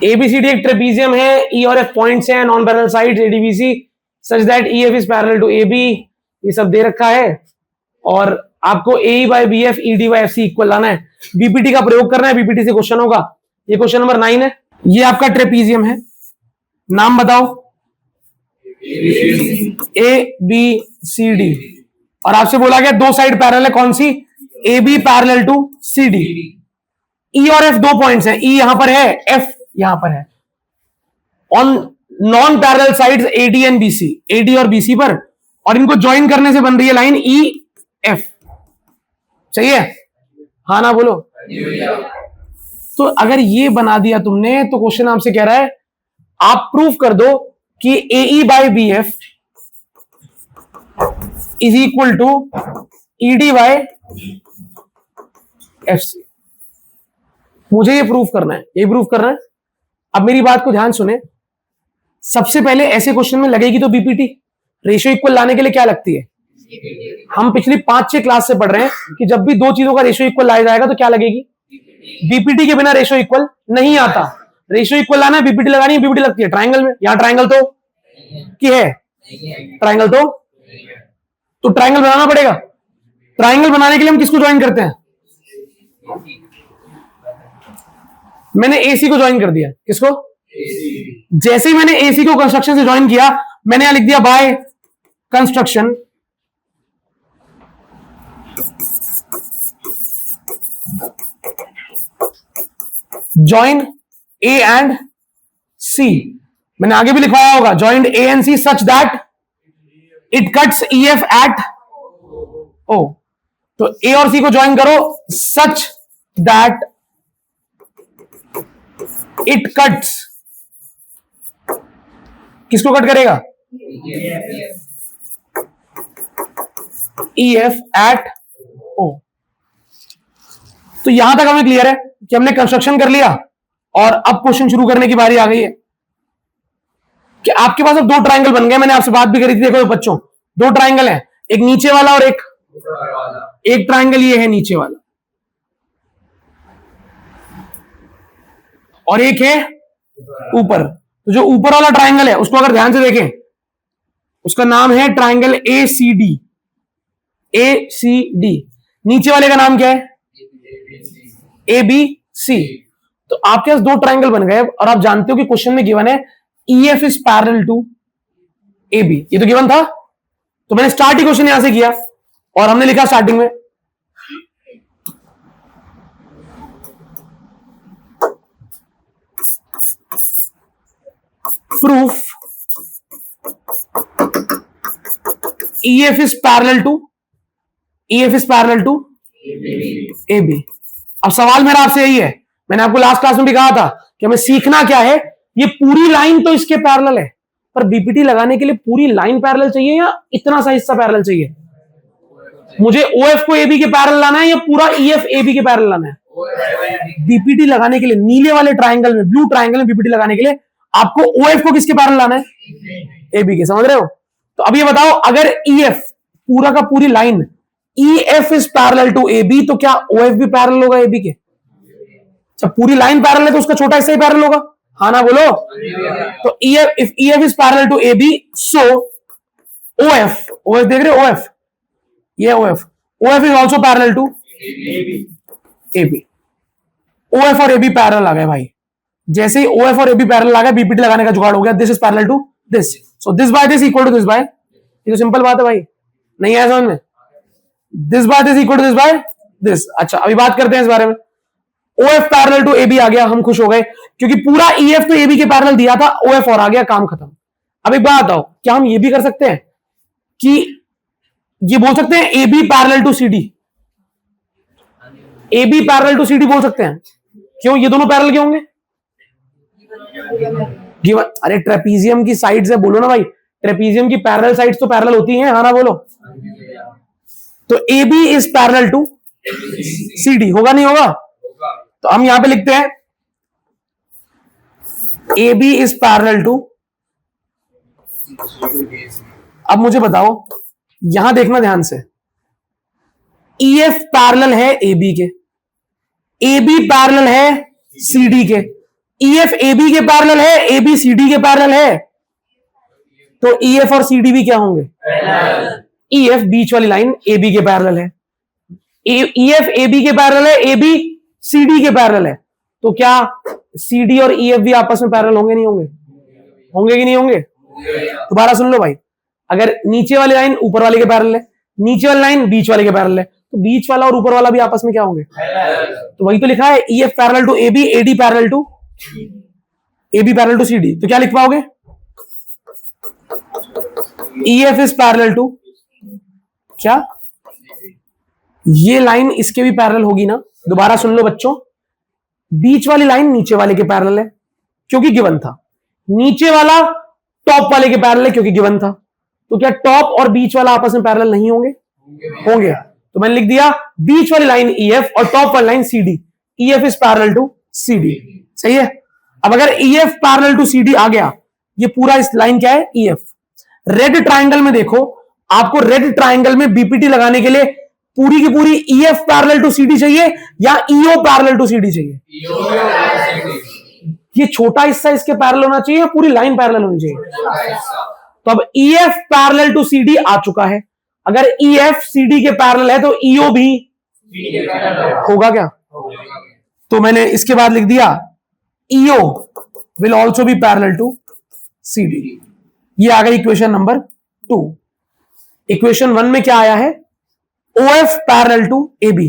ABCD एक trapezium है, E और एफ पॉइंट्स हैं, non parallel sides ADBC such that E F is parallel to A B, ये सब दे रखा है। और आपको A by B F E D by F C equal लाना है, बीपीटी का प्रयोग करना है, बीपीटी से क्वेश्चन होगा। ये क्वेश्चन नंबर 9 है। ये आपका ट्रेपीजियम है, नाम बताओ। ए बी सी डी, और आपसे बोला गया दो साइड पैरेलल है, कौन सी? A B parallel to C D. E और एफ दो पॉइंट्स हैं, ई यहां पर है, एफ यहां पर है। On non parallel sides AD and BC, AD और बीसी पर, और इनको ज्वाइन करने से बन रही है लाइन ई एफ। चाहिए? हाँ ना बोलो। तो अगर ये बना दिया तुमने तो क्वेश्चन आपसे कह रहा है आप प्रूफ कर दो कि A E by B F is equal to E D by F C. मुझे ये प्रूफ करना है, ये प्रूफ करना है। अब मेरी बात को ध्यान सुने। सबसे पहले ऐसे क्वेश्चन में लगेगी तो बीपीटी, रेशियो इक्वल लाने के लिए क्या लगती है? हम पिछली 5-6 क्लास से पढ़ रहे हैं कि जब भी दो चीजों का रेशियो इक्वल लाया जाएगा तो क्या लगेगी? बीपीटी के बिना रेशियो इक्वल नहीं आता। रेशियो इक्वल लाना है, बीपीटी लगानी है, बीपीटी लगती है ट्राइंगल में। यहां ट्राइंगल तो की है, ट्राइंगल तो ट्राइंगल बनाना पड़ेगा। ट्राइंगल बनाने के लिए हम किसको ज्वाइन करते हैं? मैंने एसी को ज्वाइन कर दिया। किसको? जैसे ही मैंने एसी को कंस्ट्रक्शन से ज्वाइन किया, मैंने यहां लिख दिया by construction join A and C. मैंने आगे भी लिखवाया होगा, joint A and C such that it cuts E F at O. तो ए और सी को ज्वाइन करो सच दैट इट कट्स, किसको कट करेगा? E F at O. तो यहां तक हमें क्लियर है कि हमने कंस्ट्रक्शन कर लिया, और अब क्वेश्चन शुरू करने की बारी आ गई है कि आपके पास अब दो ट्राइंगल बन गए। मैंने आपसे बात भी करी थी, देखो बच्चों, दो ट्राइंगल हैं, एक नीचे वाला और एक ट्राइंगल ये है नीचे वाला, और एक है ऊपर। तो जो ऊपर वाला ट्राइंगल है उसको अगर ध्यान से देखें, उसका नाम है triangle A C D. A C D. नीचे वाले का नाम क्या है? A B C. तो आपके पास दो ट्राइंगल बन गए, और आप जानते हो कि क्वेश्चन में गिवन है E F is parallel to A B. ये तो गिवन था। तो मैंने स्टार्ट ही क्वेश्चन यहां से किया, और हमने लिखा स्टार्टिंग में proof E F is parallel to A B. अब सवाल मेरा आपसे यही है, मैंने आपको लास्ट क्लास में भी कहा था कि हमें सीखना क्या है। ये पूरी लाइन तो इसके पैरेलल है, पर बीपीटी लगाने के लिए पूरी लाइन पैरेलल चाहिए या इतना सा हिस्सा पैरेलल चाहिए? मुझे ओएफ को एबी के पैरेलल लाना है या पूरा ईएफ एबी के पैरेलल लाना है? बीपीटी लगाने के लिए नीले वाले ट्राइंगल में, ब्लू ट्राइंगल में बीपीटी लगाने के लिए आपको ओएफ को किसके पैरेलल लाना है? एबी के। समझ रहे हो? तो अब ये बताओ, अगर ईएफ पूरा का पूरी line EF is parallel to AB, तो क्या ओएफ भी पैरेलल होगा एबी के? जब पूरी लाइन पैरेलल है तो उसका छोटा हिस्सा ही पैरेलल होगा। हाँ ना बोलो। तो EF, if EF is parallel to AB, so OF, OF देख रहे हो? ओएफ, ये OF, OF is also parallel to AB. OF और एबी पैरेलल आ गए भाई। जैसे ही ओएफ और एबी पैरेलल आ गए, बीपीटी लगाने का जुगाड़ हो गया। This is parallel to this, so this by this equal to this by. ये तो सिंपल बात है भाई, नहीं आया समझ में? This by this equal to this by this. अच्छा, अभी बात करते हैं इस बारे में। ओएफ पैरेलल टू एबी आ गया, हम खुश हो गए, क्योंकि पूरा ईएफ तो एबी के पैरेलल दिया था, ओएफ और आ गया, काम खत्म। अब एक बात बताओ, क्या हम ये भी कर सकते हैं कि ये बोल सकते हैं A B parallel to C D? A B parallel to C D बोल सकते हैं। क्यों? ये दोनों पैरेलल क्यों होंगे? अरे ट्रेपीजियम की साइड्स है, बोलो ना भाई। ट्रेपीजियम की पैरेलल साइड्स तो पैरेलल होती हैं, हाँ ना बोलो। तो A B is parallel to C D, होगा नहीं होगा? तो हम यहां पे लिखते हैं A B is parallel to. अब मुझे बताओ, यहां देखना ध्यान से, ईएफ पैरेलल है ए बी के, ए बी पैरेलल है सी डी के, ई एफ ए बी के पैरेलल है, ए बी सी डी के पैरेलल है, तो ई एफ और सी डी भी क्या होंगे? ई एफ बीच वाली लाइन ए बी के पैरेलल है, ई एफ ए बी के पैरेलल है, ए बी सी डी के पैरेलल है, तो क्या सी डी और ई एफ भी आपस में पैरेलल होंगे नहीं होंगे? होंगे कि नहीं होंगे? दोबारा सुन लो भाई, अगर नीचे वाली लाइन ऊपर वाले के पैरेलल है, नीचे वाली लाइन बीच वाले के पैरेलल है, तो बीच वाला और ऊपर वाला भी आपस में क्या होंगे? तो वही तो लिखा है, E F parallel to A B, A D parallel to A B parallel to C D, तो क्या लिख पाओगे? E F is parallel to क्या? ये लाइन इसके भी पैरेलल होगी ना? दोबारा सुन लो बच्चों, बीच वाली लाइन नीचे वाले के पैरेलल है क्योंकि गिवन था, नीचे वाला टॉप वाले के पैरेलल है क्योंकि गिवन था, तो क्या टॉप और बीच वाला आपस में पैरेलल नहीं होंगे? होंगे। तो मैंने लिख दिया बीच वाली लाइन ई एफ और टॉप वाली line C D, E F is parallel to C D, सही है। अब अगर E F parallel to C D आ गया, ये पूरा इस लाइन क्या है? E F. रेड ट्राइंगल में देखो, आपको रेड ट्राइंगल में बीपीटी लगाने के लिए पूरी की पूरी E F parallel to C D चाहिए या E O parallel to C D चाहिए? ये छोटा हिस्सा इसके पैरेलल होना चाहिए या पूरी लाइन पैरेलल होनी चाहिए? तो अब E F parallel to C D आ चुका है, अगर ई एफ सी डी के पैरेलल है तो ईओ भी होगा क्या? तो मैंने इसके बाद लिख दिया E O will also be parallel to C D. ये आ गई इक्वेशन नंबर 2। इक्वेशन 1 में क्या आया है? O F parallel to A B.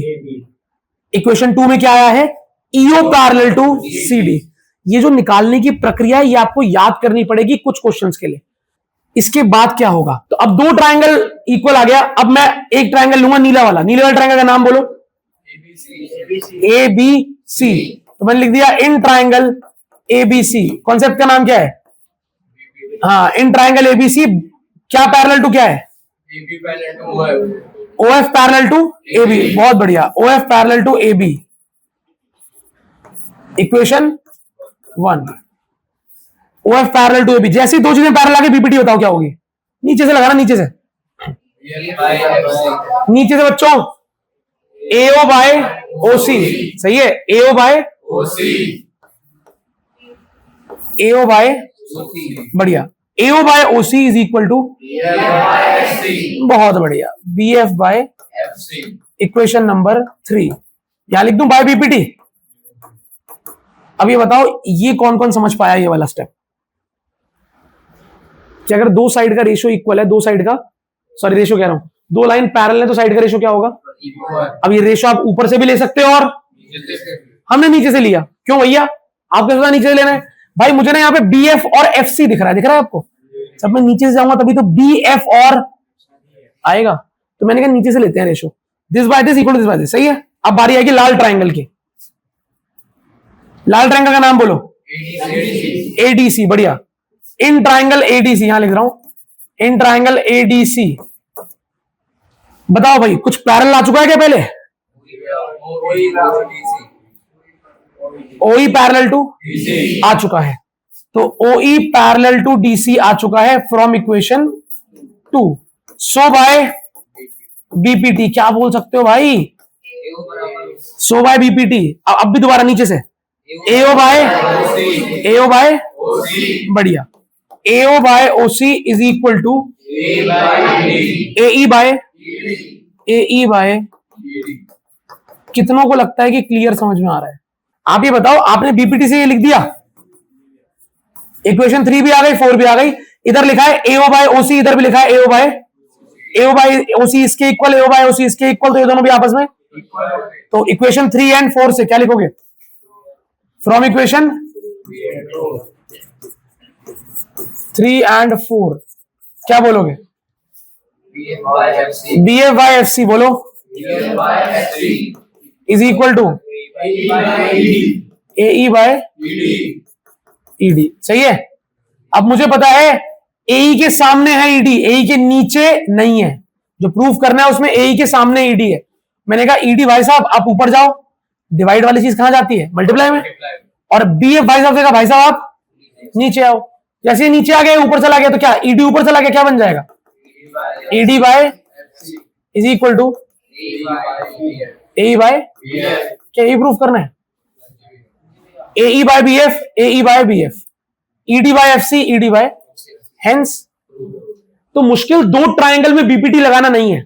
Equation 2 में क्या आया है? E O parallel to C D. ये जो निकालने की प्रक्रिया है ये आपको याद करनी पड़ेगी कुछ क्वेश्चंस के लिए। इसके बाद क्या होगा? तो अब दो ट्रायंगल इक्वल आ गया, अब मैं एक ट्रायंगल लूंगा नीला वाला, नीले वाले ट्रायंगल का नाम बोलो, ए बी सी। तो मैंने लिख दिया in triangle A B C. Concept का नाम क्या है? हाँ, इन ट्रायंगल ए बी सी क्या पैरेलल टू क्या है? O F parallel to A B. बहुत बढ़िया, O F parallel to A B. Equation 1, O F parallel to A B. जैसे दो चीजें पैरेलल आगे बीपीटी बताओ क्या होगी? नीचे से लगाना, नीचे से, नीचे से बच्चों, एओ बाय ओसी। सही है, एओ बाय ओसी, एओ बाय, बढ़िया, A O by O C is equal to, बहुत बढ़िया, B F by equation number 3। यहां लिख दूं बाय बीपीटी। अब ये बताओ ये कौन कौन समझ पाया ये वाला स्टेप कि अगर दो साइड का रेशियो इक्वल है, दो साइड का, सॉरी रेशियो कह रहा हूं, दो लाइन पैरेलल है तो साइड का रेशियो क्या होगा? अब ये रेशियो आप ऊपर से भी ले सकते हो और हमने नीचे से लिया। क्यों भैया? आपके साथ नीचे से लेना है भाई। मुझे ना यहाँ पे बी एफ और एफ सी दिख रहा है आपको? जब मैं नीचे से जाऊंगा तभी तो बी एफ और आएगा, तो मैंने कहा नीचे से लेते हैं ratio, this by this equal to this by this. सही है। अब बारी आएगी लाल ट्राइंगल की। लाल ट्राइंगल का नाम बोलो, एडीसी। बढ़िया, इन ट्राइंगल एडीसी, यहां लिख रहा हूं इन ट्राइंगल एडीसी। बताओ भाई कुछ पैरेलल आ चुका है क्या पहले? ओई पैरेलल टू आ चुका है, तो ओई पैरेलल टू डीसी आ चुका है from equation 2। So by BPT क्या बोल सकते हो भाई? So by BPT. अब भी दोबारा नीचे से, एओ बाय बढ़िया, A O by O C is equal to AE by. कितनों को लगता है कि क्लियर समझ में आ रहा है? आप ये बताओ, आपने बीपीटी से ये लिख दिया, इक्वेशन 3 भी आ गई, 4 भी आ गई। इधर लिखा है एओ बाय ओसी, इधर भी लिखा है एओ बाय ओसी इसके इक्वल, एओ बाय ओसी इसके इक्वल, तो ये दोनों भी आपस में। तो इक्वेशन 3 एंड 4 से क्या लिखोगे? फ्रॉम इक्वेशन 3 एंड 4 क्या बोलोगे? B F by F C बोलो is equal to AE by ED. सही है। अब मुझे पता है एई के सामने है ईडी, एई के नीचे नहीं है। जो प्रूफ करना है उसमें एई के सामने ईडी है। मैंने कहा ईडी भाई साहब आप ऊपर जाओ, डिवाइड वाली चीज कहां जाती है? मल्टीप्लाई में। और बी एफ भाई साहब देखा, भाई साहब आप नीचे आओ। जैसे नीचे आ गए, ऊपर चला गया, तो क्या ईडी ऊपर चला गया, क्या बन जाएगा? ED by is equal to A by क्या ये प्रूफ करना है? A by B F, A by B F, ED by F C, ED by hence. तो मुश्किल दो ट्राइंगल में बीपीटी लगाना नहीं है,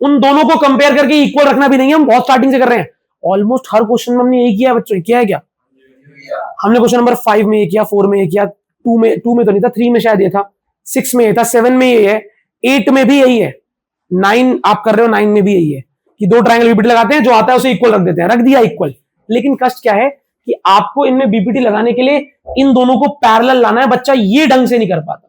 उन दोनों को कंपेयर करके इक्वल रखना भी नहीं है। हम बहुत स्टार्टिंग से कर रहे हैं, ऑलमोस्ट हर क्वेश्चन में हमने यही किया बच्चों। किया है क्या? हमने क्वेश्चन नंबर 5 में ये किया, 4 में ये किया, 2 में तो नहीं था, 3 में शायद ये था, 6 में ये था, 7 में ये है, 8 में भी यही है, 9 आप कर रहे हो, 9 में भी यही है कि दो ट्राइंगल बीपीटी लगाते हैं, जो आता है उसे इक्वल रख देते हैं। रख दिया इक्वल, लेकिन कष्ट क्या है कि आपको इनमें बीपीटी लगाने के लिए इन दोनों को पैरेलल लाना है। बच्चा ये ढंग से नहीं कर पाता।